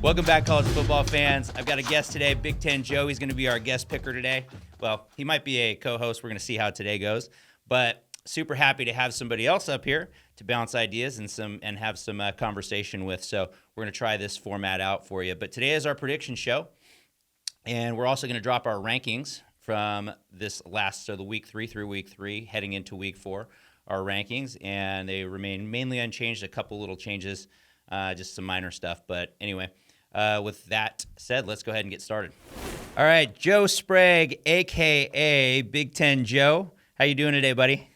Welcome back, college football fans. I've got a guest today, Big Ten Joe. He's going to be our guest picker today. Well, he might be a co-host. We're going to see how today goes. But super happy to have somebody else up here to bounce ideas and have some conversation with. So we're going to try this format out for you. But today is our prediction show, and we're also going to drop our rankings from the week 3 through week 3, heading into week 4, our rankings, and they remain mainly unchanged. A couple little changes, just some minor stuff. But anyway. With that said, let's go ahead and get started. All right, Joe Sprague, a.k.a. Big Ten Joe. How you doing today, buddy?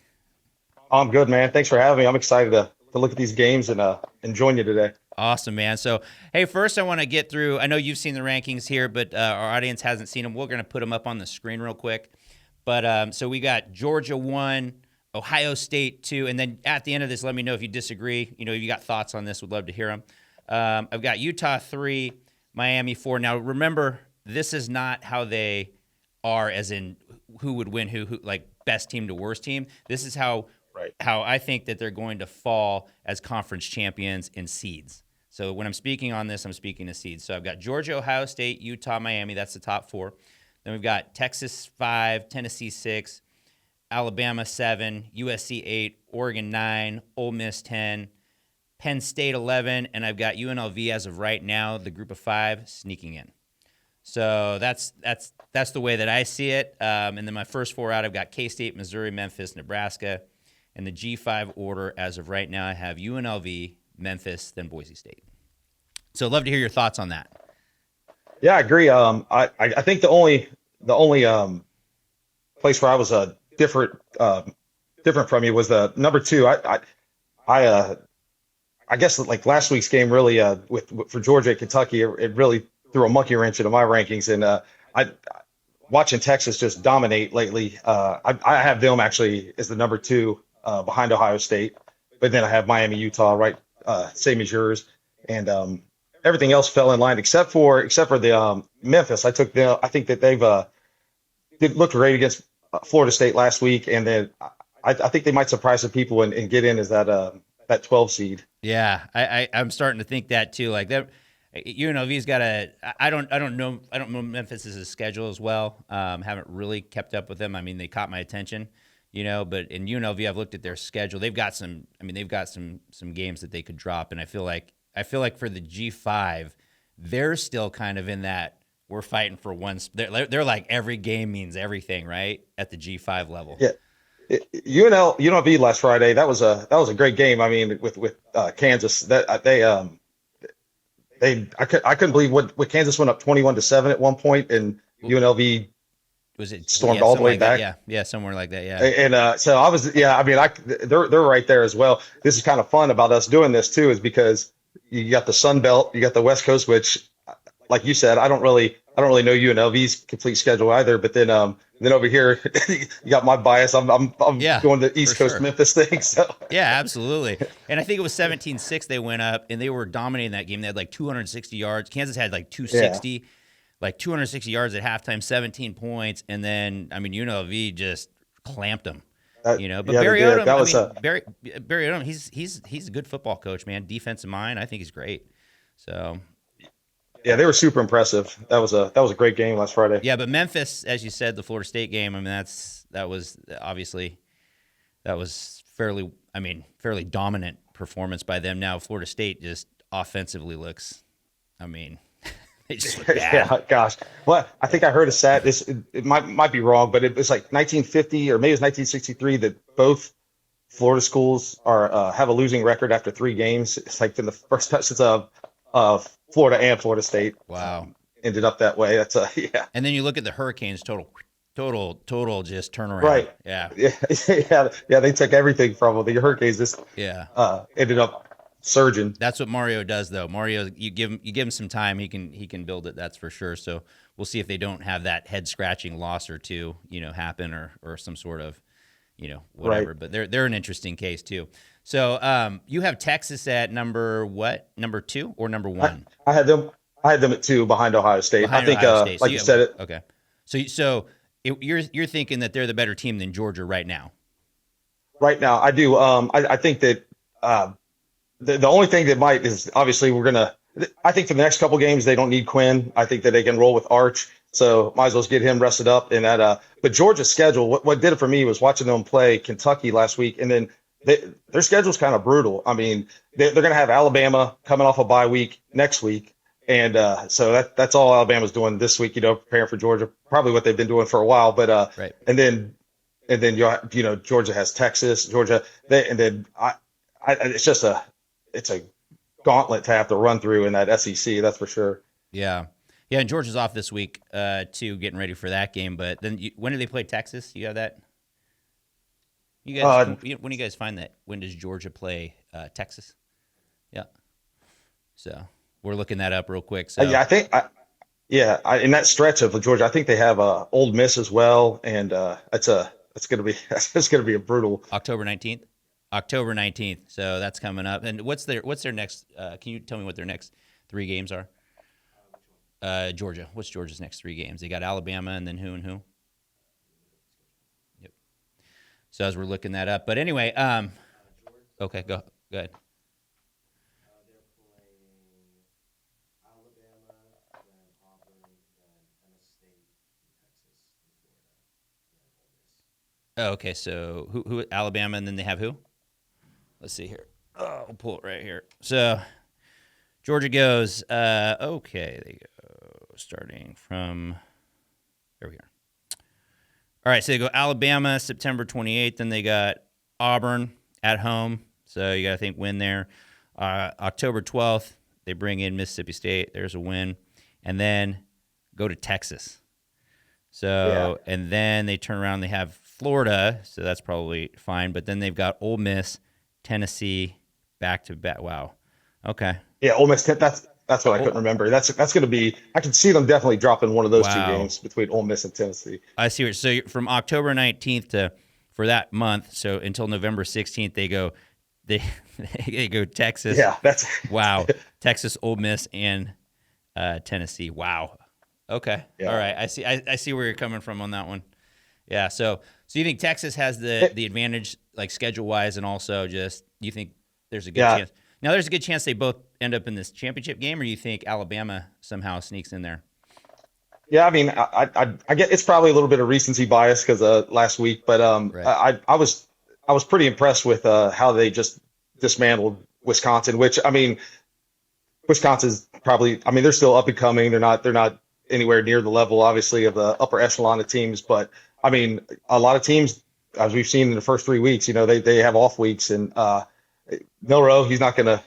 I'm good, man. Thanks for having me. I'm excited to look at these games and join you today. Awesome, man. So, hey, first I want to get through, I know you've seen the rankings here, but our audience hasn't seen them. We're going to put them up on the screen real quick. But so we got Georgia 1, Ohio State 2, and then at the end of this, let me know if you disagree. You know, if you got thoughts on this, we'd love to hear them. I've got Utah 3, Miami 4. Now, remember, this is not how they are, as in who would win who like best team to worst team. This is how I think that they're going to fall as conference champions in seeds. So when I'm speaking on this, I'm speaking to seeds. So I've got Georgia, Ohio State, Utah, Miami. That's the top 4. Then we've got Texas 5, Tennessee 6, Alabama 7, USC 8, Oregon 9, Ole Miss 10, Penn State 11, and I've got UNLV as of right now, the group of 5, sneaking in. So that's the way that I see it. And then my first 4 out, I've got K-State, Missouri, Memphis, Nebraska. And the G5 order as of right now, I have UNLV, Memphis, then Boise State. So I'd love to hear your thoughts on that. Yeah, I agree. I think the only place where I was different from you was the number 2. I guess like last week's game really for Georgia and Kentucky, it really threw a monkey wrench into my rankings. And watching Texas just dominate lately, I have them actually as the number 2 behind Ohio State. But then I have Miami, Utah, right, same as yours. And everything else fell in line except for the Memphis. I think that they've looked great against Florida State last week, and then I think they might surprise some people and get in as that 12 seed. Yeah, I'm starting to think that too. Like that, UNLV's got I don't know Memphis's schedule as well. Haven't really kept up with them. I mean, they caught my attention, but in UNLV, I've looked at their schedule. They've got some games that they could drop, and I feel like for the G5, they're still kind of in that we're fighting for one. They're like every game means everything, right? At the G5 level. Yeah. UNLV last Friday, that was a great game. I mean, with Kansas, that I couldn't believe what Kansas went up 21-7 at one point, and UNLV stormed all the way back. Yeah, somewhere like that. Yeah, and so I was, I mean, they're right there as well. This is kind of fun about us doing this too, is because you got the Sun Belt, you got the West Coast, which, like you said, I don't really know UNLV's complete schedule either. But then over here, you got my bias. I'm going the East Coast Memphis thing. So yeah, absolutely. And I think it was 17-6 they went up, and they were dominating that game. They had like 260 yards. Kansas had like 260. Yeah. Like 260 yards at halftime, 17 points, and then UNLV just clamped them. But Barry Odom, Barry Odom, he's a good football coach, man. Defensive mind, I think he's great. So. Yeah, they were super impressive. That was a great game last Friday. Yeah, but Memphis, as you said, the Florida State game. I mean, that was fairly dominant performance by them. Now Florida State just offensively looks. They just look bad. Yeah, gosh. Well, I think I heard a stat. It might be wrong, but it was like 1950 or maybe it was 1963 that both Florida schools have a losing record after 3 games. It's like in the first time since Florida and Florida State. Wow. Ended up that way. That's yeah. And then you look at the Hurricanes total just turnaround. Right. Yeah. Yeah. They took everything from them. The Hurricanes just ended up surgeon. That's what Mario does, though. Mario, you give him some time, he can build it. That's for sure. So we'll see if they don't have that head scratching loss or two, happen or some sort of, whatever. Right. But they're an interesting case too. So you have Texas at number what? Number 2 or number 1? I had them at 2 behind Ohio State. I think, like so you said it. Okay. So you're thinking that they're the better team than Georgia right now. Right now, I do. I think that. The only thing that might is obviously we're gonna I think for the next couple games they don't need Quinn. I think that they can roll with Arch. So might as well get him rested up. And that, but Georgia's schedule, what did it for me was watching them play Kentucky last week, and then their schedule's kind of brutal. I mean, they're going to have Alabama coming off a bye week next week, and so that's all Alabama's doing this week. Preparing for Georgia, probably what they've been doing for a while. But Right. and then Georgia has Texas, Georgia, and then it's a gauntlet to have to run through in that SEC. That's for sure. Yeah. Yeah, and Georgia's off this week too, getting ready for that game. But then when do they play Texas? You have that? You guys, when do you guys find that? When does Georgia play Texas? Yeah. So we're looking that up real quick. So Yeah, I think in that stretch of Georgia, I think they have Old Miss as well, and it's gonna be it's gonna be a brutal. October 19th. October 19th. So that's coming up. And what's their next? Can you tell me what their next 3 games are? Georgia. What's Georgia's next 3 games? They got Alabama and then who and who? Yep. So as we're looking that up, but anyway, okay, go ahead. Oh, okay, so who Alabama and then they have who? Let's see here. Oh, I'll pull it right here. So Georgia goes. Okay, they go starting from. There we are. All right, so they go Alabama September 28th. Then they got Auburn at home. So you got to think win there. October 12th, they bring in Mississippi State. There's a win, and then go to Texas. So and then they turn around. They have Florida, so that's probably fine. But then they've got Ole Miss, Tennessee, back to back. Wow. Okay. Yeah, Ole Miss. That's what I couldn't remember. That's going to be. I can see them definitely dropping one of those 2 games between Ole Miss and Tennessee. I see. So from October 19th to for that month, so until November 16th, they go Texas. Yeah, that's wow. Texas, Ole Miss, and Tennessee. Wow. Okay. Yeah. All right. I see where you're coming from on that one. Yeah. So you think Texas has the advantage, like schedule wise, and also just you think there's a good chance. Now there's a good chance they both end up in this championship game, or you think Alabama somehow sneaks in there? Yeah, I mean, I get it's probably a little bit of recency bias because last week, but Right. I was pretty impressed with how they just dismantled Wisconsin. Which I mean, Wisconsin's probably. I mean, they're still up and coming. They're not anywhere near the level, obviously, of the upper echelon of teams. But I mean, a lot of teams, as we've seen in the first 3 weeks, they have off weeks, and Milroe, he's not gonna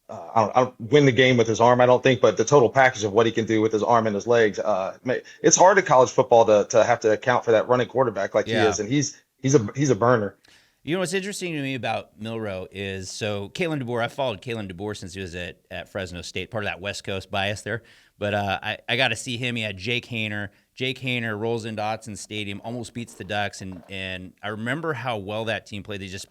I don't win the game with his arm, I don't think, but the total package of what he can do with his arm and his legs, it's hard in college football to have to account for that running quarterback like he is, and he's a burner. You know what's interesting to me about Milroe is so Kalen DeBoer. I followed Kalen DeBoer since he was at Fresno State, part of that West Coast bias there. But I got to see him. He had Jake Haener. Jake Haener rolls into Autzen Stadium, almost beats the Ducks, and I remember how well that team played. They just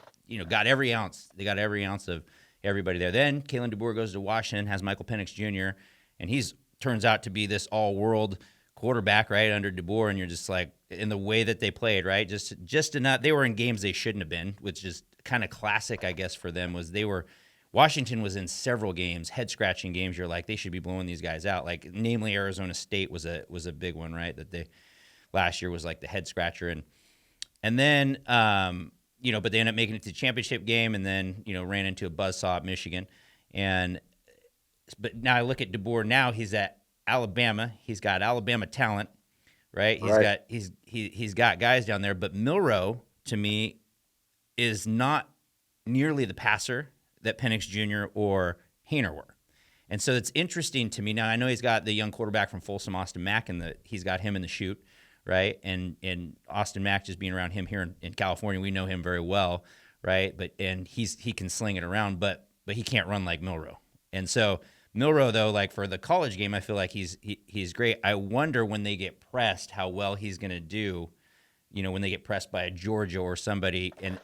got every ounce. They got every ounce of everybody there. Then Kalen DeBoer goes to Washington, has Michael Penix Jr., and he's turns out to be this all-world quarterback, right, under DeBoer, and you're just like, in the way that they played, right, just enough. They were in games they shouldn't have been, which is kind of classic, I guess, for them, was Washington was in several games, head-scratching games. You're like, they should be blowing these guys out. Like, namely, Arizona State was a big one, right, that they last year was like the head-scratcher. And then, but they ended up making it to the championship game and then, ran into a buzzsaw at Michigan. But now I look at DeBoer now, he's at Alabama. He's got Alabama talent, right? He's got guys down there, but Milroe to me is not nearly the passer that Penix Jr. or Haener were. And so it's interesting to me. Now I know he's got the young quarterback from Folsom, Austin Mack, and he's got him in the chute, right? And Austin Mack, just being around him here in California, we know him very well, right? And he can sling it around, but he can't run like Milroe. And so Milroe, though, like for the college game, I feel like he's great. I wonder when they get pressed how well he's going to do. When they get pressed by a Georgia or somebody, and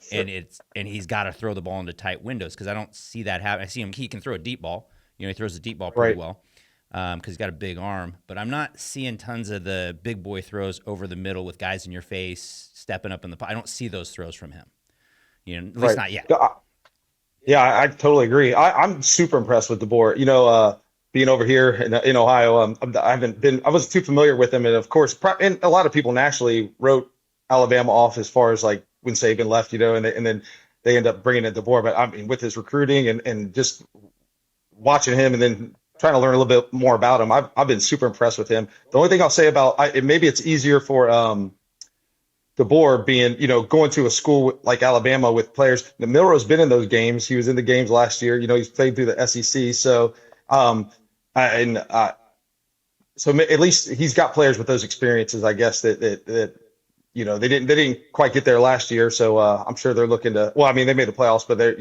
he's got to throw the ball into tight windows, because I don't see that happen. I see him; he can throw a deep ball. He throws a deep ball pretty well because he's got a big arm. But I'm not seeing tons of the big boy throws over the middle with guys in your face, stepping up in the. I don't see those throws from him. At least not yet. Yeah, I totally agree. I'm super impressed with DeBoer. Being over here in Ohio, I haven't been, I wasn't too familiar with him. And of course, and a lot of people nationally wrote Alabama off as far as like when Saban left, and then they end up bringing in DeBoer. But I mean, with his recruiting and just watching him and then trying to learn a little bit more about him, I've been super impressed with him. The only thing I'll say about, maybe it's easier for, DeBoer being, going to a school like Alabama with players. Milrow's been in those games. He was in the games last year. He's played through the SEC. So, and so at least he's got players with those experiences, I guess that they didn't quite get there last year. So I'm sure they're looking to. Well, I mean, they made the playoffs, but they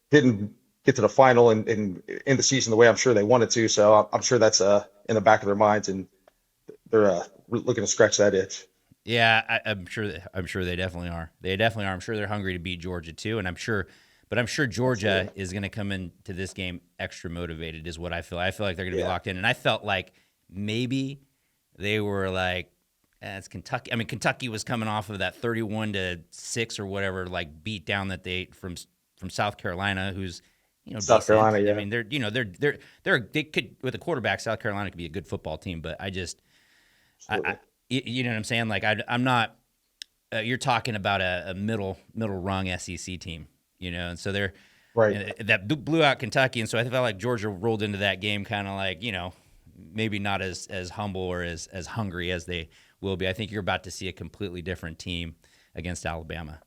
didn't get to the final and in the season the way I'm sure they wanted to. So I'm sure that's in the back of their minds, and they're looking to scratch that itch. Yeah, I'm sure. I'm sure they definitely are. They definitely are. I'm sure they're hungry to beat Georgia too, and I'm sure Georgia is going to come into this game extra motivated. Is what I feel. I feel like they're going to be locked in, and I felt like maybe they were like, it's Kentucky. I mean, Kentucky was coming off of that 31-6 or whatever, like beat down that they from South Carolina, who's South decent. Carolina, yeah. I mean, they could, with a quarterback, South Carolina could be a good football team, but I just. You know what I'm saying? Like I'm not. You're talking about a middle rung SEC team, and so they're Right. that blew out Kentucky, and so I felt like Georgia rolled into that game kind of like maybe not as humble or as hungry as they will be. I think you're about to see a completely different team against Alabama.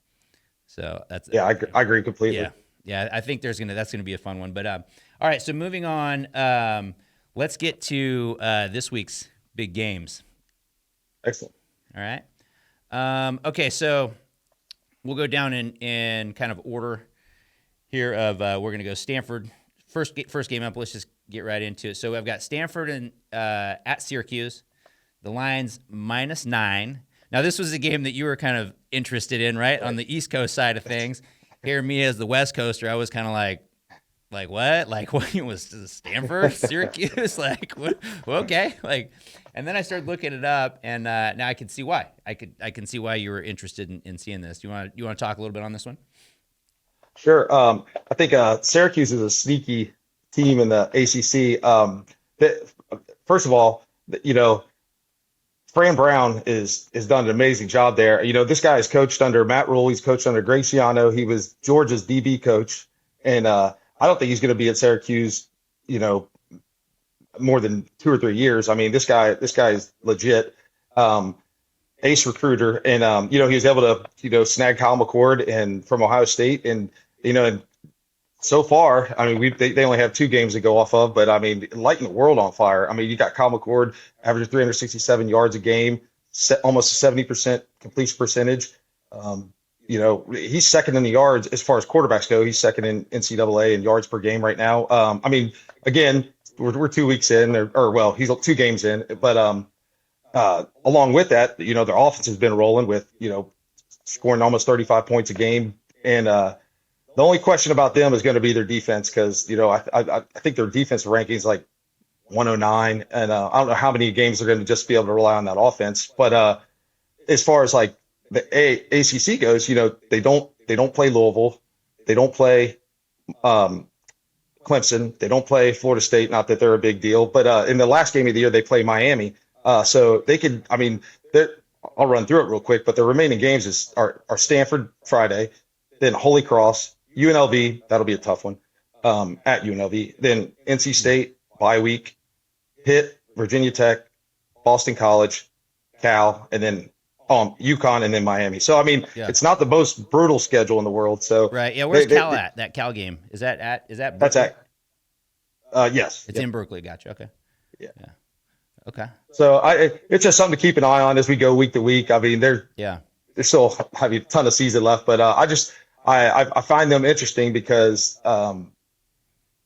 So that's I agree completely. Yeah. I think that's gonna be a fun one. But all right, so moving on, let's get to this week's big games. Excellent. All right. Okay, so we'll go down in kind of order here of we're going to go Stanford. First game up, let's just get right into it. So I've got Stanford and at Syracuse. The line's -9. Now, this was a game that you were kind of interested in, right? On the East Coast side of things. Here, me as the West Coaster, I was kind of like what? Like what was Stanford, Syracuse? Like what? Well, okay. Like, and then I started looking it up, and now I can see why. I can see why you were interested in seeing this. You want to talk a little bit on this one? Sure. I think Syracuse is a sneaky team in the ACC. First of all, Fran Brown is done an amazing job there. This guy is coached under Matt Rule. He's coached under Greg Schiano. He was Georgia's DB coach, and I don't think he's going to be at Syracuse, more than 2 or 3 years. I mean, this guy is legit, ace recruiter, and he was able to snag Kyle McCord and from Ohio State, and and so far, I mean, they only have 2 games to go off of, but I mean, lighting the world on fire. I mean, you got Kyle McCord averaging 367 yards a game, almost a 70% completion percentage. He's second in the yards as far as quarterbacks go. He's second in NCAA in yards per game right now. I mean, again, we're 2 weeks in, or he's 2 games in, but along with that, their offense has been rolling with scoring almost 35 points a game, and the only question about them is going to be their defense because I think their defense ranking is like 109, and I don't know how many games they're going to just be able to rely on that offense. But as far as like the ACC goes, they don't play Louisville, they don't play Clemson, they don't play Florida State. Not that they're a big deal, but in the last game of the year they play Miami, so they could. I mean, I'll run through it real quick, but the remaining games are Stanford Friday, then Holy Cross, UNLV, that'll be a tough one, at UNLV. Then NC State, bye week, Pitt, Virginia Tech, Boston College, Cal, and then UConn, and then Miami. So, I mean, It's not the most brutal schedule in the world. So right, yeah. Where's Cal at? That Cal game is that Berkeley? That's at. Yes, it's in Berkeley. Gotcha. Okay. Yeah. Okay. So it's just something to keep an eye on as we go week to week. I mean, there's still a ton of season left, but I find them interesting because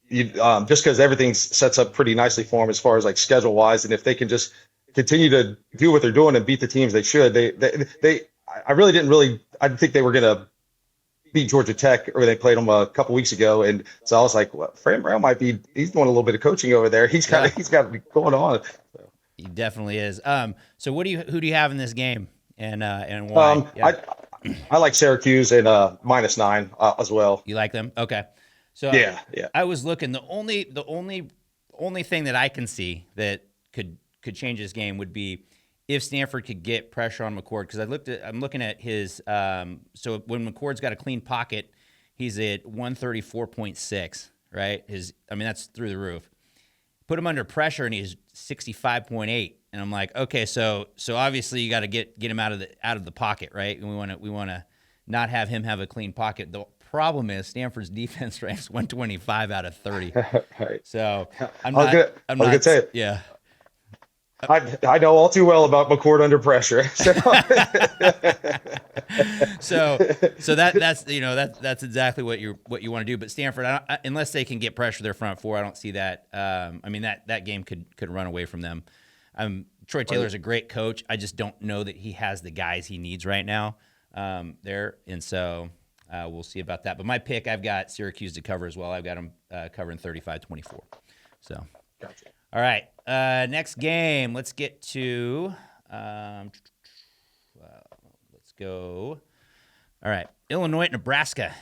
just because everything sets up pretty nicely for them as far as like schedule wise, and if they can just continue to do what they're doing and beat the teams they should, I didn't think they were going to beat Georgia Tech, or they played them a couple weeks ago, and so I was like, well, Fran Brown he's doing a little bit of coaching over there. He's got it going on. So. He definitely is. So who do you have in this game, and why? I like Syracuse and -9 as well. You like them? Okay. So Yeah. I was looking. The only thing that I can see that could change this game would be if Stanford could get pressure on McCord, because I'm looking at his so when McCord's got a clean pocket, he's at 134.6, right? That's through the roof. Put him under pressure and he's 65.8, and I'm like, okay, so obviously you got to get him out of the pocket, right? And we want to not have him have a clean pocket. The problem is Stanford's defense ranks 125 out of 30. Right. So I was gonna say it. yeah. I know all too well about McCord under pressure. So So that's exactly what you want to do. But Stanford, unless they can get pressure their front four, I don't see that. That game could run away from them. Troy Taylor's a great coach. I just don't know that he has the guys he needs right now there, and so we'll see about that. But my pick, I've got Syracuse to cover as well. I've got them covering 35-24. So, gotcha. All right, next game. Let's get to. Let's go. All right, Illinois at Nebraska.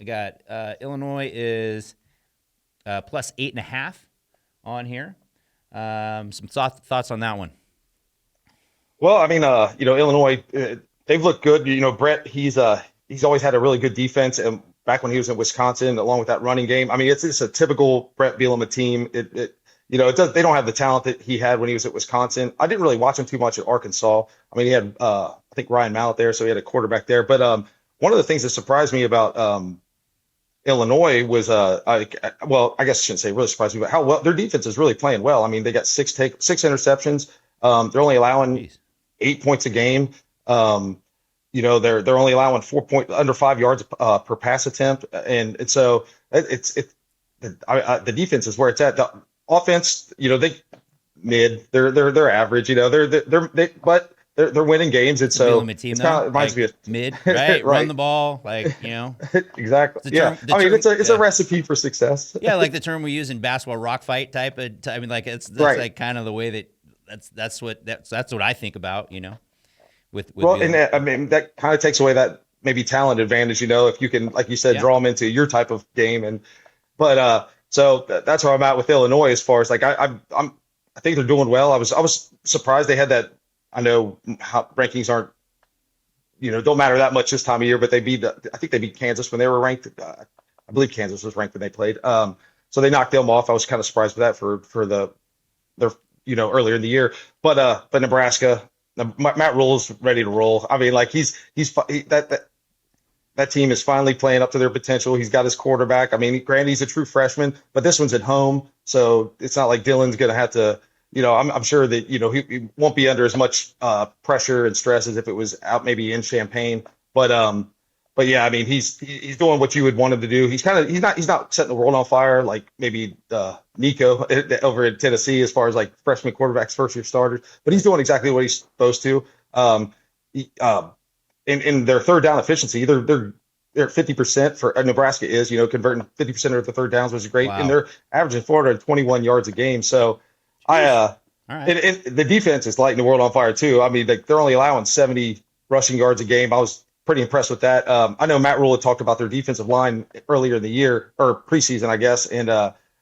I got Illinois is plus 8.5 on here. Some thoughts on that one. Well, Illinois, they've looked good. Brett, he's always had a really good defense, and back when he was in Wisconsin, along with that running game, it's a typical Brett Bielema team. They don't have the talent that he had when he was at Wisconsin. I didn't really watch him too much at Arkansas. He had I think Ryan Mallett there, so he had a quarterback there. But one of the things that surprised me about Illinois was I guess I shouldn't say really surprised me, but how well their defense is really playing well. They got six interceptions. They're only allowing 8 points a game. They're only allowing under 5 yards per pass attempt, and so the defense is where it's at. The offense, they mid, they're average. But they're winning games, and so it reminds me of mid, right? right. Run the ball, exactly. It's a recipe for success. Yeah, like the term we use in basketball, rock fight type of. That's right. Like kind of the way that's what I think about. With and that kind of takes away that maybe talent advantage. If you can, like you said, draw them into your type of game, so that's where I'm at with Illinois as far as I think they're doing well. I was surprised they had that. I know how rankings aren't, don't matter that much this time of year, but I think they beat Kansas when they were ranked. I believe Kansas was ranked when they played. So they knocked them off. I was kind of surprised with that for their earlier in the year. But Nebraska, Matt Rule's ready to roll. That team is finally playing up to their potential. He's got his quarterback. Granted, he's a true freshman, but this one's at home, so it's not like Dylan's going to have to. I'm sure that he won't be under as much pressure and stress as if it was out maybe in Champaign. But yeah, he's doing what you would want him to do. He's not setting the world on fire like maybe Nico over in Tennessee as far as like freshman quarterbacks, first year starters. But he's doing exactly what he's supposed to. In their third down efficiency, they're at 50% for Nebraska is, converting 50% of the third downs, which is great. Wow. And they're averaging 421 yards a game. So all right. The defense is lighting the world on fire too. They're only allowing 70 rushing yards a game. I was pretty impressed with that. I know Matt Rule had talked about their defensive line earlier in the year or preseason, I guess. And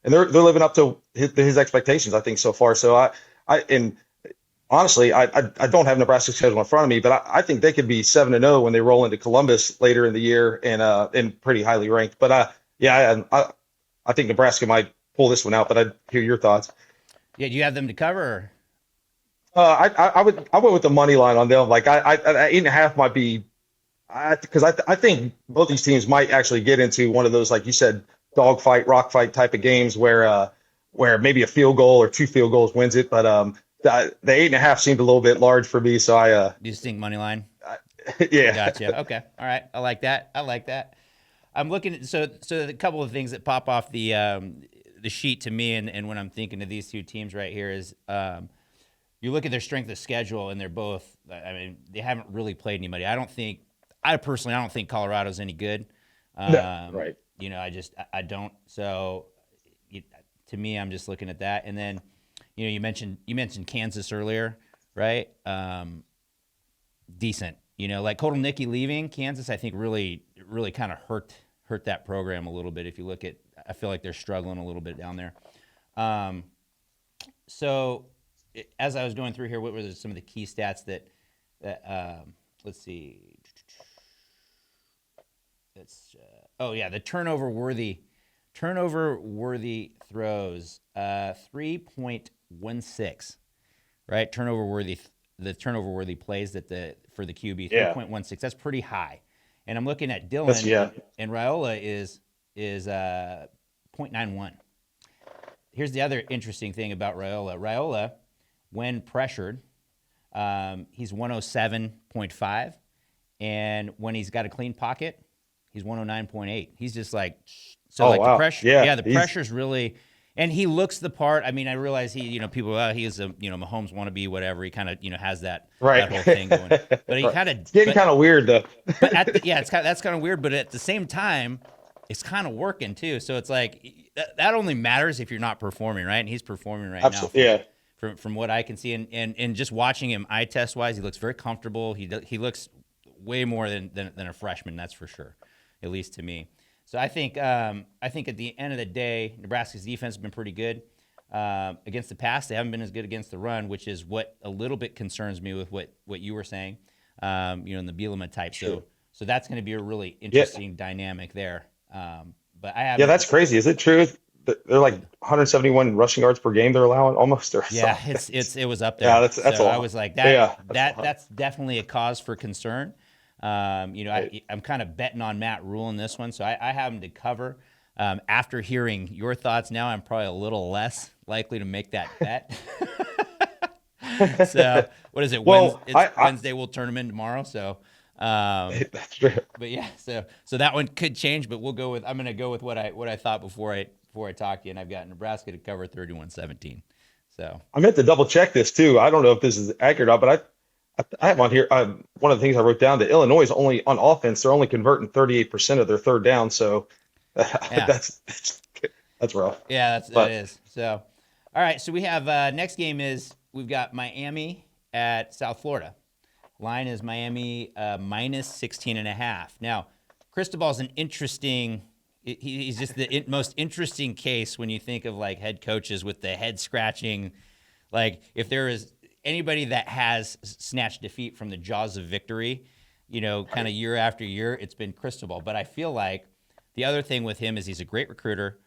they're living up to his expectations, I think, so far. So honestly, I don't have Nebraska's schedule in front of me, but I think they could be 7-0 when they roll into Columbus later in the year and pretty highly ranked. But I think Nebraska might pull this one out. But I'd hear your thoughts. Yeah, do you have them to cover? I went with the money line on them. Like 8.5 might be, because I think both these teams might actually get into one of those, like you said, dogfight, rock fight type of games where maybe a field goal or 2 field goals wins it. But the 8.5 seemed a little bit large for me, so Do you think money line? Yeah. Gotcha. Okay. All right. I like that. I'm looking at so a couple of things that pop off the sheet to me, and when I'm thinking of these two teams right here is you look at their strength of schedule, and they're both. They haven't really played anybody. I personally don't think Colorado's any good. No, right. I don't. So to me, I'm just looking at that, and then you mentioned Kansas earlier, right? Decent. Like Kotelnicki leaving Kansas, I think really kind of hurt that program a little bit. If you look at, I feel like they're struggling a little bit down there. So as I was going through here, what were some of the key stats that let's see. The turnover worthy throws, 3.16, right? The turnover worthy plays for the QB, 3.16. That's pretty high. And I'm looking at Dylan, and Raiola is 0.91. Here's the other interesting thing about Raiola. Raiola, when pressured, he's 107.5, and when he's got a clean pocket, he's 109.8. He's just like, so the pressure. Yeah, the pressure's really, and he looks the part. I mean, I realize he is a Mahomes wannabe, whatever. He kind of has that whole thing going, but he kind of getting kind of weird though. But that's kind of weird. But at the same time, it's kind of working too. So it's like that only matters if you're not performing, right? And he's performing right now. From what I can see, and just watching him eye test wise, he looks very comfortable. He looks way more than a freshman, that's for sure, at least to me. So I think at the end of the day, Nebraska's defense has been pretty good against the pass. They haven't been as good against the run, which is what a little bit concerns me with what you were saying, in the Bielema type. Sure. So that's going to be a really interesting dynamic there. But I have that's crazy. Is it true? They're like 171 rushing yards per game they're allowing almost. It was up there. Yeah, that's a lot. I was like that's definitely a cause for concern. I'm kind of betting on Matt Rule in this one, so I have him to cover. After hearing your thoughts now, I'm probably a little less likely to make that bet. So what is it? Well, Wednesday. We'll turn them in tomorrow. So that's true. But yeah, so that one could change, but I'm going to go with what I thought before I talk to you, and I've got Nebraska to cover 31-17. So I meant to double check this too. I don't know if this is accurate or not, but I have on here. One of the things I wrote down that Illinois is only on offense. They're only converting 38% of their third down. So that's rough. Yeah, that is. So, all right. So we have next game we've got Miami at South Florida. Line is Miami minus 16.5. Now, Cristobal's an interesting. He's just the most interesting case when you think of like head coaches with the head scratching. Like if there is anybody that has snatched defeat from the jaws of victory, kind of year after year, it's been Cristobal. But I feel like the other thing with him is he's a great recruiter.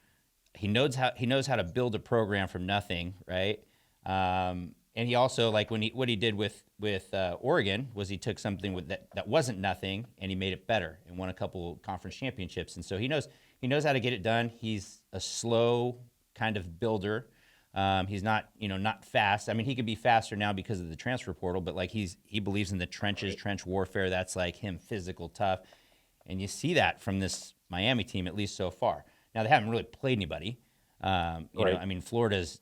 He knows how to build a program from nothing, right? And he also what he did with Oregon was he took something that wasn't nothing and he made it better and won a couple conference championships. And so he knows how to get it done. He's a slow kind of builder. He's not fast. I mean, he could be faster now because of the transfer portal, but like he believes in the trenches, trench warfare. That's like him, physical, tough. And you see that from this Miami team, at least so far. Now they haven't really played anybody. I mean, Florida's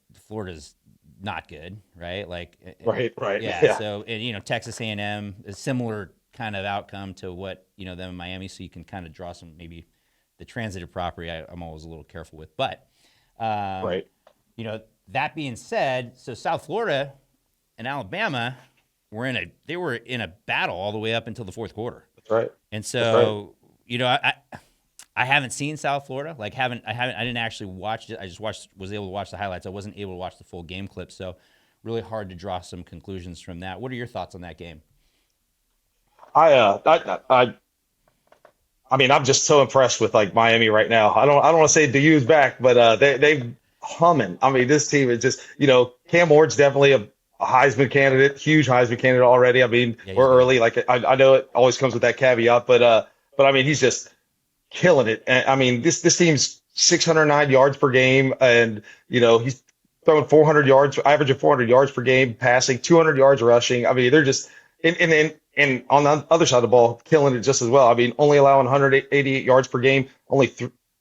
not good, right? Like, right. Yeah. So, Texas A&M, a similar kind of outcome to what them in Miami. So you can kind of draw some maybe the transitive property. I'm always a little careful with, but right. That being said, so South Florida and Alabama were in a battle all the way up until the fourth quarter. That's right. And so I haven't seen South Florida. I didn't actually watch it. I just was able to watch the highlights. I wasn't able to watch the full game clip. So really hard to draw some conclusions from that. What are your thoughts on that game? I mean, I'm just so impressed with like Miami right now. I don't want to say DU's back, but they humming. I mean, this team is just, Cam Ward's definitely a Heisman candidate, huge Heisman candidate already. I mean, we're early. Like I know it always comes with that caveat, but I mean, he's just killing it. And I mean, this team's 609 yards per game, and he's throwing 400 yards, average of 400 yards per game, passing 200 yards rushing. I mean, they're just and on the other side of the ball, killing it just as well. I mean, only allowing 188 yards per game, only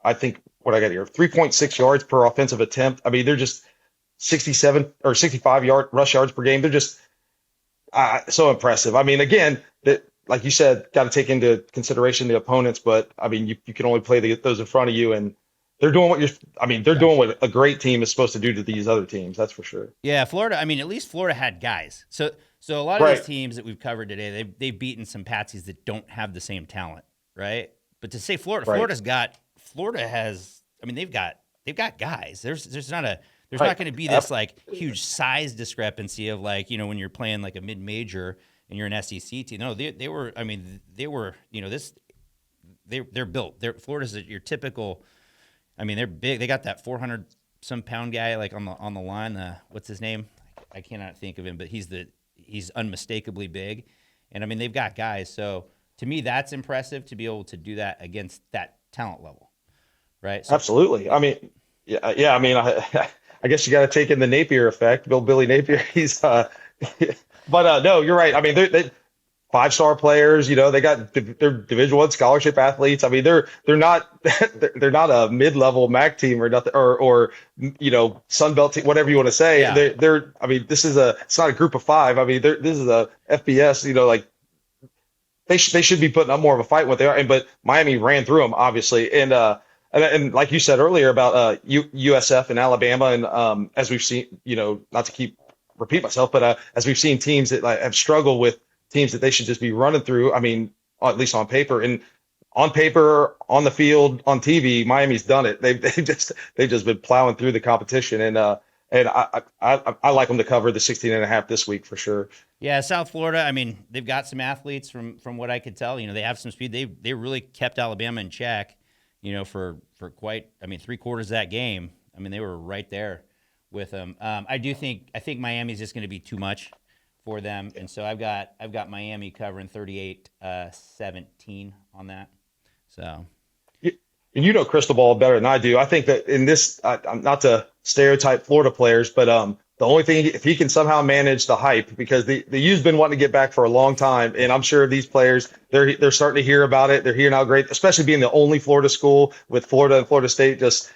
I think what I got here, 3.6 yards per offensive attempt. I mean, they're just 67 or 65 rush yards per game. They're just so impressive. I mean, again, that like you said, got to take into consideration the opponents, but I mean, you can only play those in front of you, and they're doing doing what a great team is supposed to do to these other teams. That's for sure. Yeah, Florida. I mean, at least Florida had guys. So a lot of these teams that we've covered today, they've beaten some patsies that don't have the same talent, right? But to say Florida has I mean, they've got guys. There's not Right. going to be this like huge size discrepancy of like, when you're playing like a mid-major and you're an SEC team. No, they were. I mean, they were. They're built. Florida's your typical. I mean, they're big. They got that 400 some pound guy like on the line. What's his name? I cannot think of him, but he's unmistakably big. And I mean, they've got guys. So to me, that's impressive to be able to do that against that talent level, right? So Absolutely. I mean, yeah. I mean, I guess you got to take in the Napier effect. Billy Napier. But no, you're right. I mean, they five-star players. They they're Division One scholarship athletes. I mean, they're not they're not a mid-level MAC team or nothing or Sun Belt team, whatever you want to say. yeah, They're. I mean, it's not a group of five. I mean, this is a FBS. Like they should be putting up more of a fight than what they are. But Miami ran through them obviously, and like you said earlier about USF and Alabama, and as we've seen, not to repeat myself, but as we've seen teams that like, have struggled with teams that they should just be running through. I mean, at least on paper, on the field, on TV, Miami's done it. They've just been plowing through the competition, and I like them to cover the 16.5 this week for sure. yeah. South Florida. I mean, they've got some athletes from what I could tell. They have some speed. They really kept Alabama in check. For quite. I mean, 3/4 of that game. I mean, they were right there with them. I think Miami's just going to be too much for them, and so I've got Miami covering 38-17 on that. So And crystal ball better than I do. I think that in this, I'm not to stereotype Florida players, but the only thing, if he can somehow manage the hype, because the U's been wanting to get back for a long time, and I'm sure these players they're starting to hear about it. They're hearing how great, especially being the only Florida school with Florida and Florida State just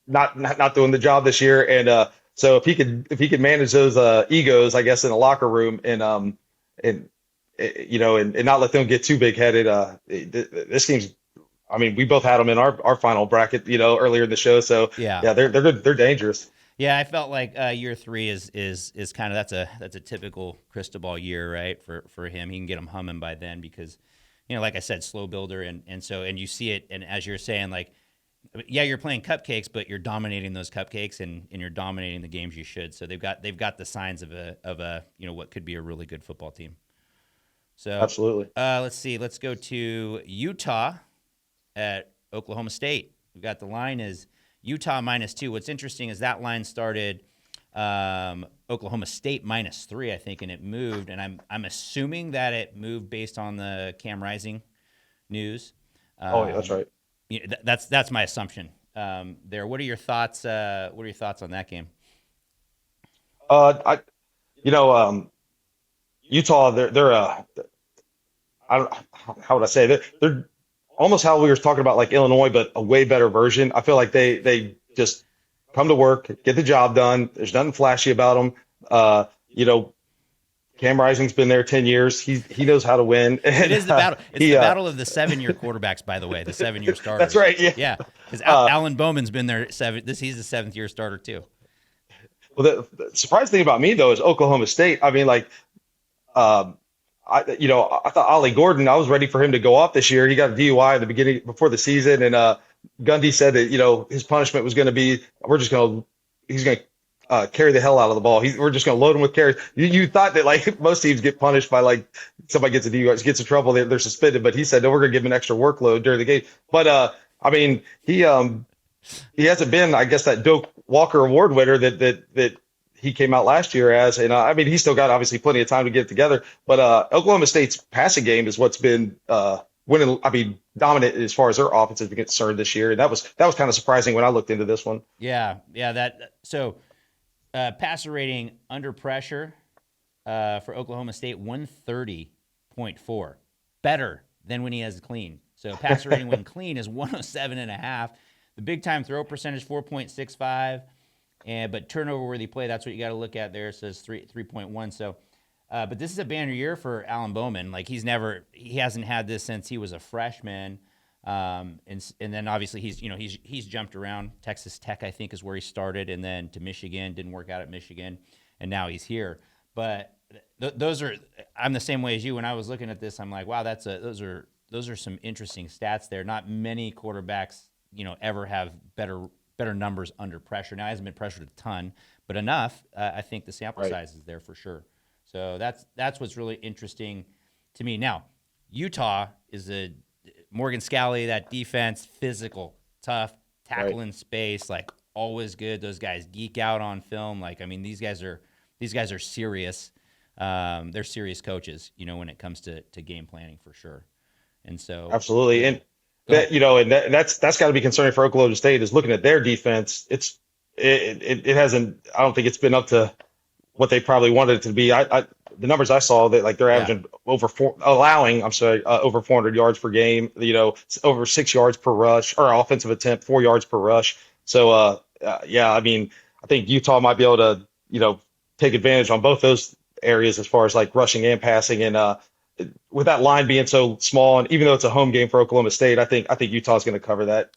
not doing the job this year. And so if he could manage those egos, I guess in the locker room, and and not let them get too big headed, this team's. I mean, we both had them in our final bracket, earlier in the show. So yeah. yeah, they're good. They're dangerous. Yeah, I felt like year 3 is kind of that's a typical Cristobal year, right? For him, he can get them humming by then because, like I said, slow builder, and you see it, and as you're saying, like, yeah, you're playing cupcakes, but you're dominating those cupcakes, and you're dominating the games you should. So they've got the signs of a what could be a really good football team. So Absolutely. let's see, let's go to Utah at Oklahoma State. We've got the line is Utah -2. What's interesting is that line started Oklahoma State -3, I think, and it moved. And I'm assuming that it moved based on the Cam Rising news. Oh, yeah, that's right. That's my assumption. There. What are your thoughts? What are your thoughts on that game? I, Utah, they're I don't, how would I say they're almost how we were talking about like Illinois, but a way better version. I feel like they just come to work, get the job done. There's nothing flashy about them. Cam Rising's been there 10 years. He knows how to win. It is the battle. It's the battle of the 7-year quarterbacks, by the way, the 7-year starters. That's right. Yeah. Yeah, because Alan Bowman's been there he's the 7th-year starter too. Well, the surprising thing about me though is Oklahoma State. I mean, like, I thought Ollie Gordon. I was ready for him to go off this year. He got a DUI in the beginning before the season, and Gundy said that his punishment was going to be he's going to carry the hell out of the ball. We're just going to load him with carries. You thought that like most teams get punished by like somebody gets a DUI, gets in trouble, they're suspended, but he said no, we're going to give him an extra workload during the game. But I mean he hasn't been, I guess, that Doak Walker Award winner that he came out last year as, and I mean, he's still got obviously plenty of time to get it together. But Oklahoma State's passing game is what's been winning. I mean, dominant as far as their offense is concerned this year, and that was kind of surprising when I looked into this one. Yeah. So passer rating under pressure for Oklahoma State 130.4, better than when he has clean. So passer rating when clean is 107.5. The big time throw percentage 4.65. But turnover worthy play, that's what you got to look at there. It says 3.1. So, but this is a banner year for Alan Bowman. Like he hasn't had this since he was a freshman. And then obviously he's jumped around. Texas Tech, I think, is where he started, and then to Michigan, didn't work out at Michigan, and now he's here. But I'm the same way as you. When I was looking at this, I'm like, wow, those are some interesting stats there. Not many quarterbacks ever have better numbers under pressure. Now, he hasn't been pressured a ton, but enough. I think the sample size is there for sure. So that's what's really interesting to me. Now, Utah is Morgan Scalley, that defense, physical, tough, tackle in space, like always good. Those guys geek out on film. Like, I mean, these guys are serious. They're serious coaches, when it comes to game planning for sure. And so Absolutely. And that's got to be concerning for Oklahoma State is looking at their defense. It hasn't, I don't think it's been up to what they probably wanted it to be. The numbers I saw that like they're averaging over 400 yards per game, over 6 yards per rush or offensive attempt, 4 yards per rush. So, I mean, I think Utah might be able to, take advantage on both those areas as far as like rushing and passing. And with that line being so small, and even though it's a home game for Oklahoma State, I think Utah's going to cover that.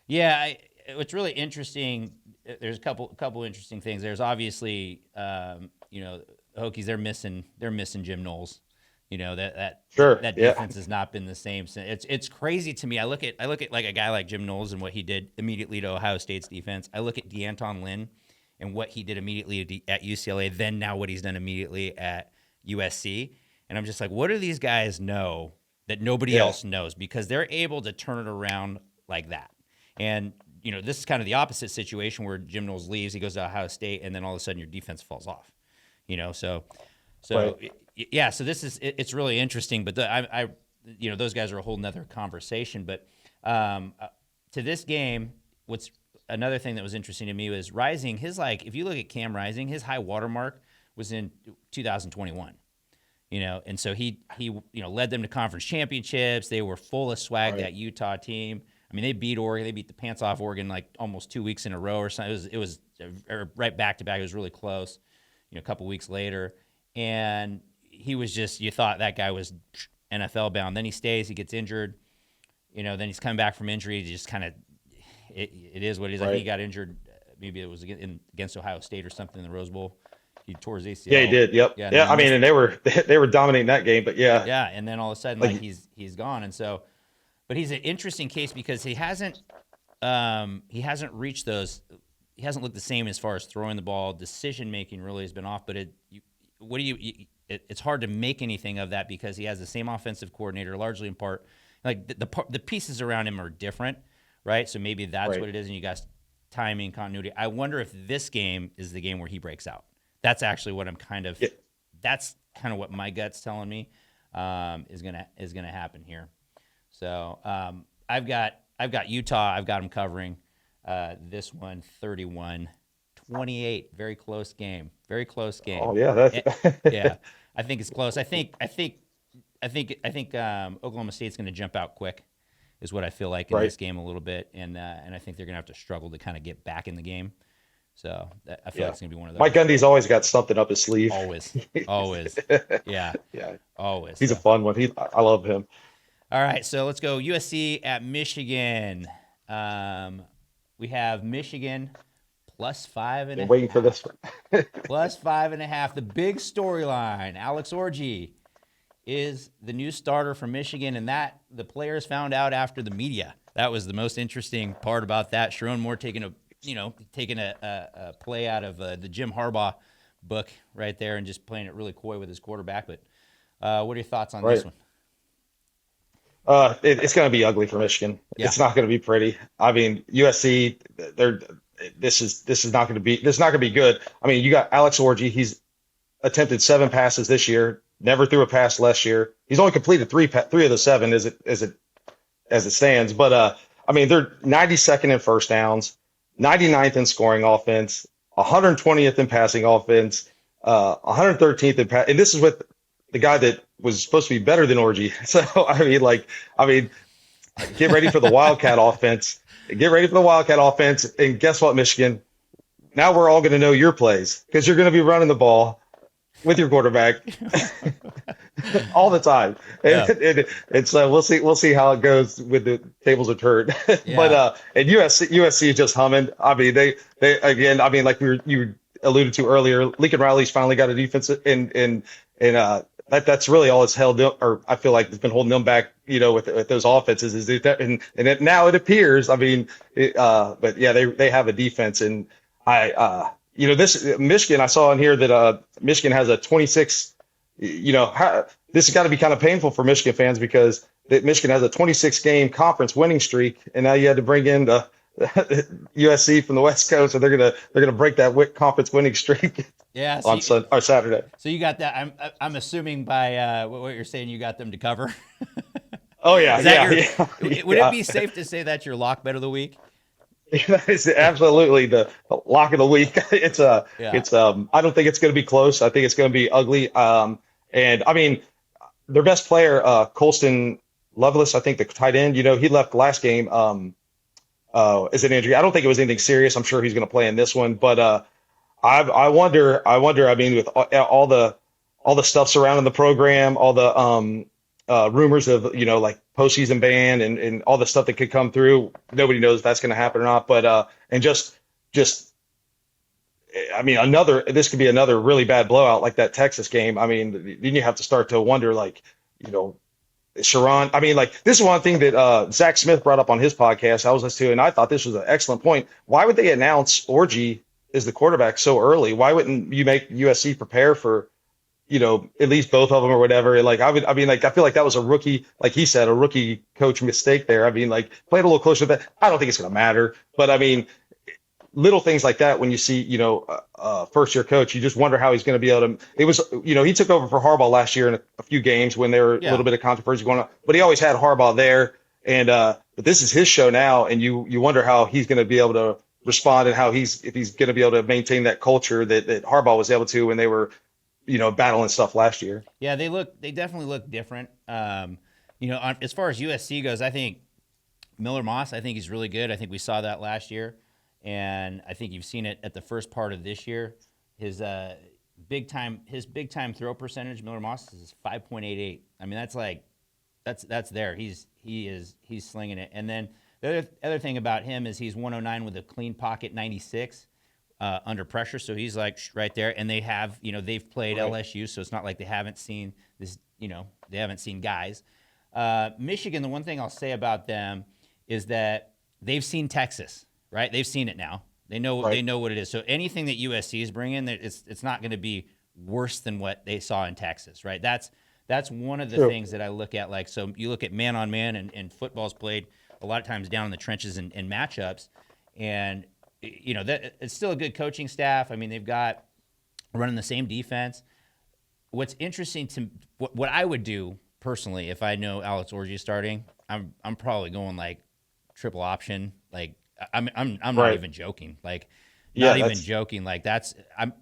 Yeah, what's really interesting, there's a couple interesting things. There's obviously, Hokies, they're missing Jim Knowles. That defense has not been the same since. It's crazy to me. I look at like a guy like Jim Knowles and what he did immediately to Ohio State's defense. I look at D'Anton Lynn and what he did immediately at UCLA, then now what he's done immediately at USC. And I'm just like, what do these guys know that nobody else knows? Because they're able to turn it around like that. And, this is kind of the opposite situation where Jim Knowles leaves, he goes to Ohio State, and then all of a sudden your defense falls off. So this is, it's really interesting, but those guys are a whole nother conversation. But to this game, what's another thing that was interesting to me was Rising. If you look at Cam Rising, his high watermark was in 2021. And so he led them to conference championships. They were full of swag, that Utah team. I mean, they beat Oregon. They beat the pants off Oregon like almost 2 weeks in a row or something. It was right back to back. It was really close. A couple weeks later, and he was just, you thought that guy was NFL bound. Then he stays. He gets injured. Then he's coming back from injury. He just kind of, it is what it is. I think he got injured. Maybe it was against Ohio State or something in the Rose Bowl. He tore his ACL. Yeah, he did. Yep. Yeah. I mean, and they were dominating that game, but yeah. Yeah, and then all of a sudden, like he's gone, and so, but he's an interesting case because he hasn't reached those. He hasn't looked the same as far as throwing the ball. Decision making really has been off. But it's hard to make anything of that because he has the same offensive coordinator, largely in part. Like the pieces around him are different, right? So maybe that's what it is, and you guys timing, continuity. I wonder if this game is the game where he breaks out. That's actually what I'm kind of. Yeah. That's kind of what my gut's telling me is gonna happen here. So I've got Utah. I've got them covering. This one, 31-28, very close game. Oh yeah, yeah. I think it's close. I think Oklahoma State's going to jump out quick, is what I feel like in this game a little bit, and I think they're going to have to struggle to kind of get back in the game. So I feel like it's going to be one of those. Mike Gundy's always got something up his sleeve. Always. Yeah. Always. He's a fun one. I love him. All right, so let's go USC at Michigan. We have Michigan plus 5.5. Waiting for this one. Plus 5.5. The big storyline. Alex Orji is the new starter for Michigan, and that the players found out after the media. That was the most interesting part about that. Sharon Moore taking a play out of the Jim Harbaugh book right there and just playing it really coy with his quarterback. But what are your thoughts on this one? It's going to be ugly for Michigan. Yeah. It's not going to be pretty. I mean, USC, this is not going to be good. I mean, you got Alex Orji. He's attempted 7 passes this year. Never threw a pass last year. He's only completed three of the 7 as it stands. But I mean, they're 92nd in first downs, 99th in scoring offense, 120th in passing offense, 113th in pass. And this is with the guy that was supposed to be better than Orji. So I mean, get ready for the Wildcat offense. Get ready for the Wildcat offense. And guess what, Michigan? Now we're all going to know your plays because you're going to be running the ball with your quarterback all the time. Yeah. And so we'll see how it goes with the tables are turned. Yeah. But and USC is just humming. I mean, they again. I mean, like you alluded to earlier, Lincoln Riley's finally got a defense in that's really all it's held them, or I feel like it's been holding them back, with those offenses is that, now it appears, I mean, but yeah, they have a defense, and this Michigan, I saw in here that Michigan has a 26, this has got to be kind of painful for Michigan fans because Michigan has a 26 game conference winning streak, and now you had to bring in the USC from the West Coast, so they're gonna break that conference winning streak Yeah. on or Saturday. So you got that. I'm assuming by what you're saying, you got them to cover. Oh yeah, Is that yeah. Would it be safe to say that's your lock bet of the week? That is absolutely the lock of the week. Yeah. I don't think it's going to be close. I think it's going to be ugly. And I mean, their best player, Colston Loveless, I think the tight end, he left last game as an injury. I don't think it was anything serious. I'm sure he's going to play in this one, but I wonder. I mean, with all the stuff surrounding the program, all the rumors of like postseason ban and all the stuff that could come through. Nobody knows if that's going to happen or not. But and just I mean, this could be another really bad blowout like that Texas game. I mean, then you have to start to wonder, like, Sharon. I mean, like, this is one thing that Zach Smith brought up on his podcast I was listening to, and I thought this was an excellent point. Why would they announce Orji as the quarterback so early? Why wouldn't you make USC prepare for, at least both of them or whatever? Like, I feel like that was a rookie, like he said, a rookie coach mistake there. I mean, like, play it a little closer to that. I don't think it's going to matter, but I mean, little things like that, when you see, first year coach, you just wonder how he's going to be able to. It was, he took over for Harbaugh last year in a few games when there were a little bit of controversy going on, but he always had Harbaugh there. And, but this is his show now. And you wonder how he's going to be able to respond and if he's going to be able to maintain that culture that Harbaugh was able to when they were, battling stuff last year. Yeah. They definitely look different. As far as USC goes, I think Miller Moss, I think he's really good. I think we saw that last year. And I think you've seen it at the first part of this year. His big time throw percentage, Miller Moss, is 5.88. I mean, that's there. He's slinging it. And then the other thing about him is he's 109 with a clean pocket 96 under pressure. So he's like right there. And they have, they've played Right. LSU, so it's not like they haven't seen this. They haven't seen guys. Michigan. The one thing I'll say about them is that they've seen Texas. Right, they've seen it now. They know Right. They know what it is. So anything that USC is bringing, it's not going to be worse than what they saw in Texas. Right. That's one of the True. things that I look at. Like, so you look at man on man, and football's played a lot of times down in the trenches and matchups, and that it's still a good coaching staff. I mean, they've got running the same defense. What's interesting to what I would do personally if I know Alex Orji is starting, I'm probably going like triple option, like. I'm not Right. even joking. Like, Yeah, not even that's- joking. Like,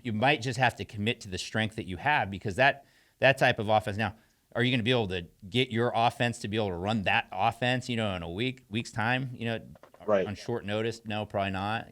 you might just have to commit to the strength that you have, because that type of offense. Now, are you going to be able to get your offense to be able to run that offense, in a week's time, Right. on short notice? No, probably not,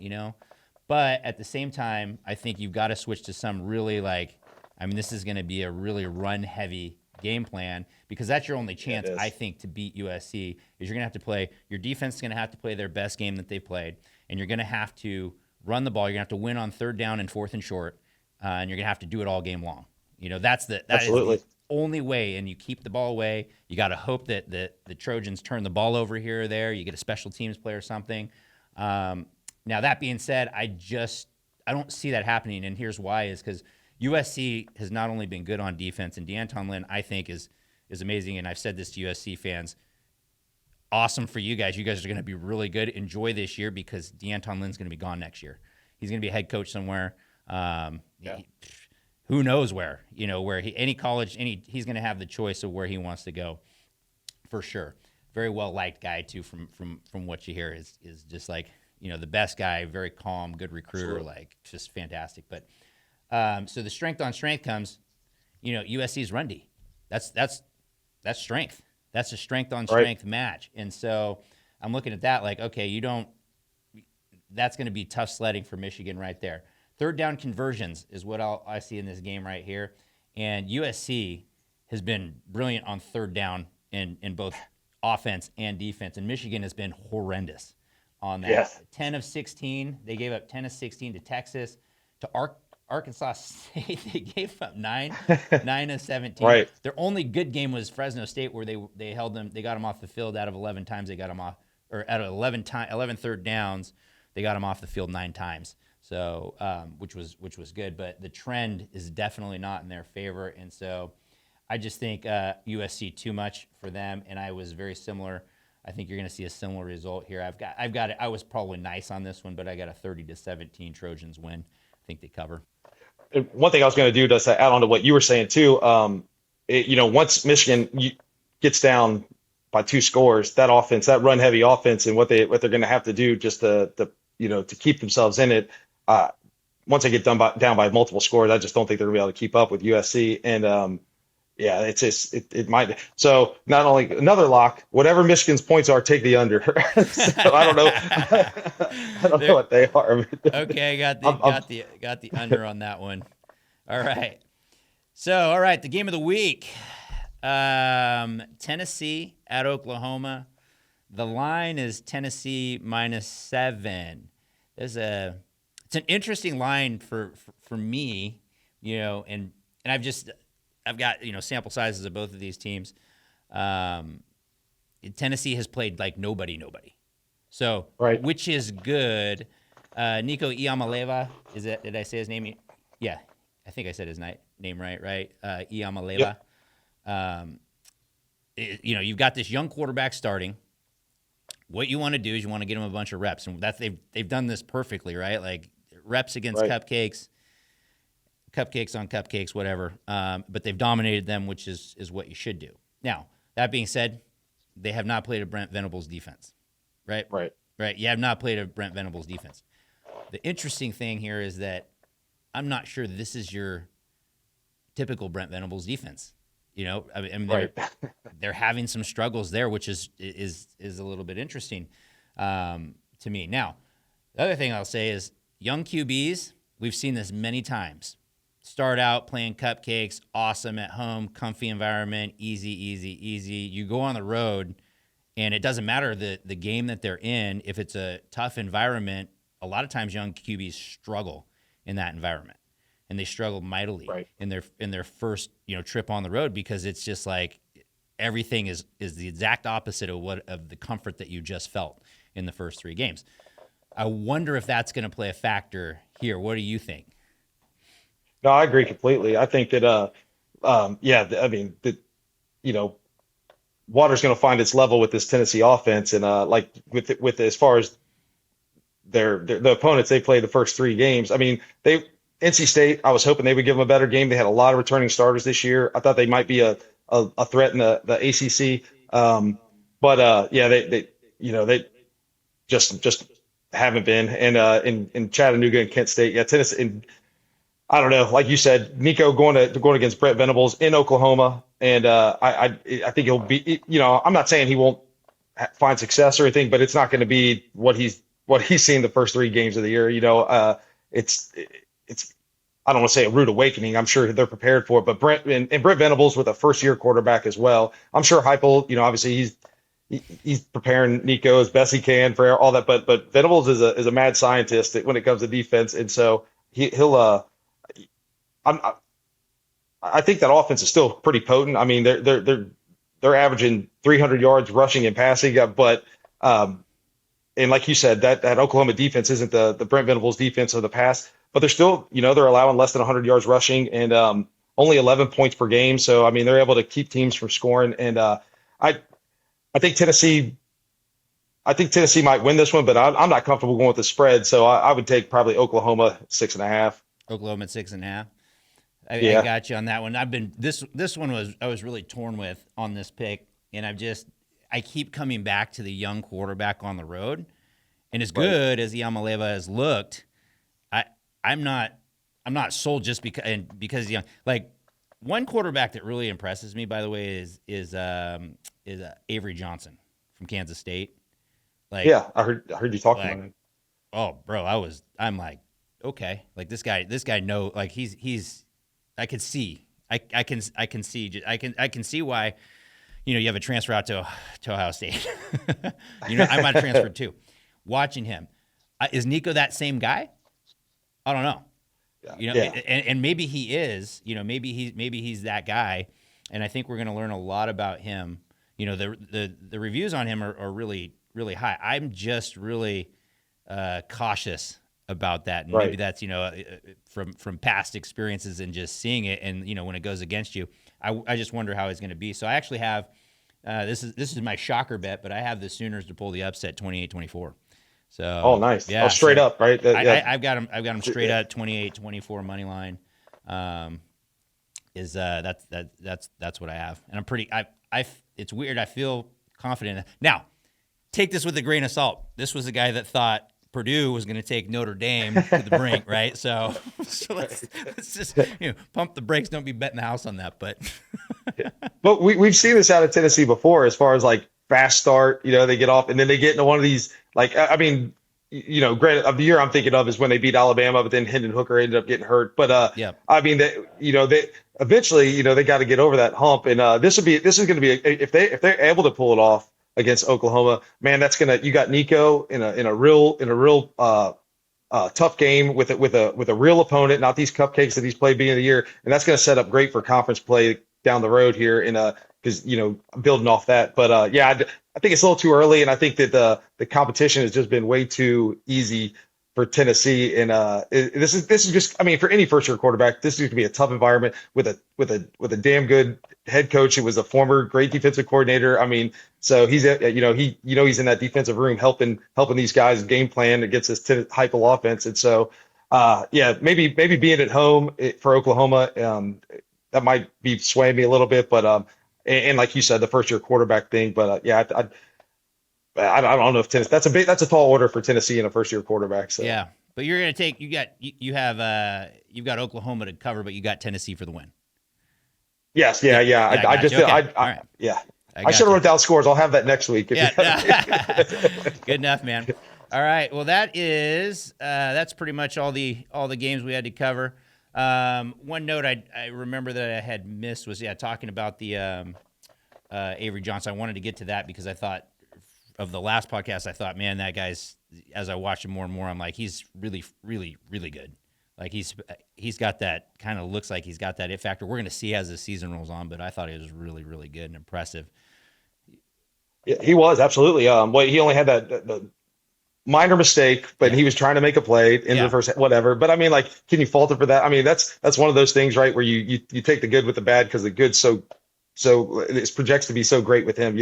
But at the same time, I think you've got to switch to some really, like, I mean, this is going to be a really run heavy game plan, because that's your only chance, it is. I think, to beat USC. Is you're going to have to play, your defense is going to have to play their best game that they've played, and you're going to have to run the ball. You're going to have to win on third down and fourth and short, and you're going to have to do it all game long. That is Absolutely. the only way, and you keep the ball away. You got to hope that the Trojans turn the ball over here or there. You get a special teams play or something. Now, that being said, I don't see that happening, and here's why: is because USC has not only been good on defense, and D'Anton Lynn, I think, is amazing. And I've said this to USC fans: awesome for you guys. You guys are going to be really good. Enjoy this year, because D'Anton Lynn's going to be gone next year. He's going to be a head coach somewhere. Who knows where? Any college, he's going to have the choice of where he wants to go, for sure. Very well liked guy too, from what you hear, is just like the best guy. Very calm, good recruiter, Absolutely. like just fantastic. But so the strength on strength comes, USC's run D. That's strength. That's a strength on strength match. And so I'm looking at that like, okay, that's going to be tough sledding for Michigan right there. Third down conversions is what I see in this game right here. And USC has been brilliant on third down in both offense and defense. And Michigan has been horrendous on that. Yes. 10 of 16. They gave up 10 of 16 to Texas. To Arkansas State, they gave up 9 of 17. Right. Their only good game was Fresno State, where they held them. They got them off the field out of 11 times. They got them off, or out of 11 third downs, they got them off the field 9 times. So, which was good, but the trend is definitely not in their favor, and so I just think USC too much for them, and I was very similar. I think you're going to see a similar result here. I've got it. I was probably nice on this one, but I got a 30-17 Trojans win. I think they cover. And one thing I was going to do to add on to what you were saying too, once Michigan gets down by 2 scores, that offense, that run heavy offense, and what they're going to have to do just to keep themselves in it. Once they get down by multiple scores, I just don't think they're going to be able to keep up with USC. And yeah, it's just it might. So not only another lock, whatever Michigan's points are, take the under. So I don't know. I don't know what they are. Okay, got the under on that one. All right. So all right, the game of the week. Tennessee at Oklahoma. The line is Tennessee -7. It's an interesting line for me, and I've got sample sizes of both of these teams. Tennessee has played like nobody, so right. Which is good. Nico Iamaleava, did I say his name? Yeah, I think I said his name right. Iamaleava. Yep. You've got this young quarterback starting. What you want to do is you want to get him a bunch of reps, and they've done this perfectly, right? Like reps against cupcakes on cupcakes, whatever. But they've dominated them, which is what you should do. Now, that being said, they have not played a Brent Venables defense, right? Right. You have not played a Brent Venables defense. The interesting thing here is that I'm not sure this is your typical Brent Venables defense. They're having some struggles there, which is a little bit interesting to me. Now, the other thing I'll say is young QBs, we've seen this many times. Start out playing cupcakes, awesome at home, comfy environment, easy. You go on the road, and it doesn't matter the game that they're in. If it's a tough environment, a lot of times young QBs struggle in that environment, and they struggle mightily in their first trip on the road, because it's just like everything is the exact opposite of the comfort that you just felt in the first 3 games. I wonder if that's going to play a factor here. What do you think? No, I agree completely. I think that, water's going to find its level with this Tennessee offense, and with as far as the opponents they played the first 3 games. I mean, NC State, I was hoping they would give them a better game. They had a lot of returning starters this year. I thought they might be a threat in the ACC, they just haven't been. And in Chattanooga and Kent State, Tennessee. And I don't know, like you said, Nico going against Brent Venables in Oklahoma, and I think he'll be. I'm not saying he won't find success or anything, but it's not going to be what he's seen the first 3 games of the year. It's I don't want to say a rude awakening. I'm sure they're prepared for it, but Brent Venables with a first-year quarterback as well. I'm sure Heupel, obviously he's preparing Nico as best he can for all that, but Venables is a mad scientist when it comes to defense, and so he'll. I think that offense is still pretty potent. I mean, they're averaging 300 yards rushing and passing, but and like you said, that Oklahoma defense isn't the Brent Venables defense of the past, but they're still, they're allowing less than 100 yards rushing and only 11 points per game. So, I mean, they're able to keep teams from scoring. And I think Tennessee might win this one, but I'm not comfortable going with the spread. So I would take probably Oklahoma 6.5. Oklahoma at 6.5. I got you on that one. This one I was really torn with on this pick, and I keep coming back to the young quarterback on the road, and as good as Iamaleava has looked, I'm not sold just because young. Like one quarterback that really impresses me, by the way, is Avery Johnson from Kansas State. Like I heard you talking about him. Oh, bro, I'm like, okay, like this guy know, like he's I can see why you have a transfer out to Ohio State. I might have transferred too. Watching him, is Nico that same guy? I don't know. And maybe he is, maybe he's that guy. And I think we're going to learn a lot about him. The reviews on him are really, really high. I'm just really cautious about that. And maybe that's, from past experiences and just seeing it. And, when it goes against you, I just wonder how he's going to be. So I actually have, this is my shocker bet, but I have the Sooners to pull the upset 28-24. So, nice. Yeah, straight up, right? I've got him straight up 28-24 money line. That's what I have. And I'm pretty, it's weird. I feel confident. Now, take this with a grain of salt. This was a guy that thought Purdue was going to take Notre Dame to the brink, right? So let's just pump the brakes. Don't be betting the house on that. But we've seen this out of Tennessee before, as far as like fast start. They get off and then they get into one of these. Like granted, of the year I'm thinking of is when they beat Alabama, but then Hendon Hooker ended up getting hurt. But they eventually they got to get over that hump, and this is going to be if they're able to pull it off against Oklahoma, man, you got Nico in a real tough game with a real opponent, not these cupcakes that he's played beginning of the year, and that's going to set up great for conference play down the road here because building off that. But I think it's a little too early, and I think that the competition has just been way too easy for Tennessee. And this is just, I mean, for any first year quarterback, this is going to be a tough environment with a damn good head coach who was a former great defensive coordinator. I mean, so he's he's in that defensive room helping these guys game plan against this Heupel offense. And so maybe being at home for Oklahoma, that might be swaying me a little bit, but and like you said, the first year quarterback thing. But I don't know if Tennessee. That's a tall order for Tennessee and a first year quarterback. So yeah, but you're going to take you've got Oklahoma to cover, but you got Tennessee for the win. Yes, yeah. I should have wrote down scores. I'll have that next week. Yeah. Good enough, man. All right. Well, that's pretty much all the games we had to cover. One note I remember that I had missed was talking about the Avery Johnson. I wanted to get to that because I thought of the last podcast. I thought, man, that guy's, as I watch him more and more, I'm like, he's really, really, really good. Like he's got that, kind of looks like he's got that it factor. We're going to see as the season rolls on, but I thought he was really, really good and impressive. Yeah, he was absolutely. He only had the minor mistake, but he was trying to make a play in the first, whatever. But I mean, like, can you fault him for that? I mean, that's one of those things, right, where you take the good with the bad because the good so it projects to be so great with him,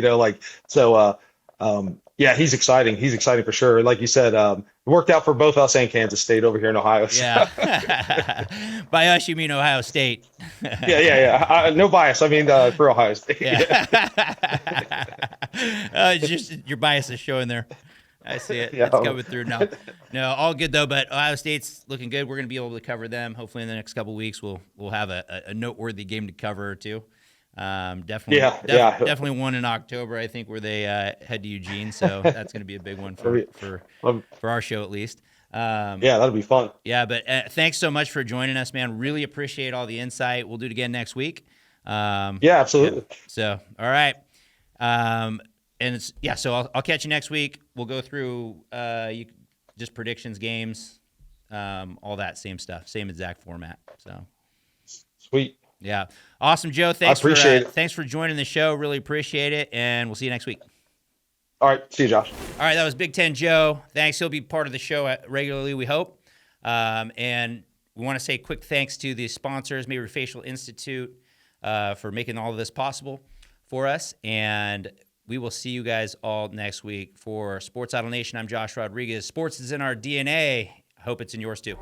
he's exciting. He's exciting for sure. Like you said, it worked out for both us and Kansas State over here in Ohio. So. Yeah. By us, you mean Ohio State. Yeah. No bias. I mean, for Ohio State. Yeah. Just your bias is showing there. I see it. It's coming through now. No, all good though. But Ohio State's looking good. We're going to be able to cover them. Hopefully, in the next couple of weeks, we'll have a noteworthy game to cover or two. Definitely one in October, I think, where they head to Eugene. So that's going to be a big one for our show at least. That'll be fun. Yeah, but thanks so much for joining us, man. Really appreciate all the insight. We'll do it again next week. Absolutely. Yeah. So, all right. So I'll catch you next week. We'll go through just predictions, games, all that same stuff, same exact format. So sweet. Yeah. Awesome, Joe. Thanks for joining the show. Really appreciate it. And we'll see you next week. All right. See you, Josh. All right. That was Big Ten Joe. Thanks. He'll be part of the show regularly, we hope. And we want to say quick thanks to the sponsors, Maxillofacial Institute, for making all of this possible for us. And we will see you guys all next week for Sports Idol Nation. I'm Josh Rodriguez. Sports is in our DNA. I hope it's in yours too.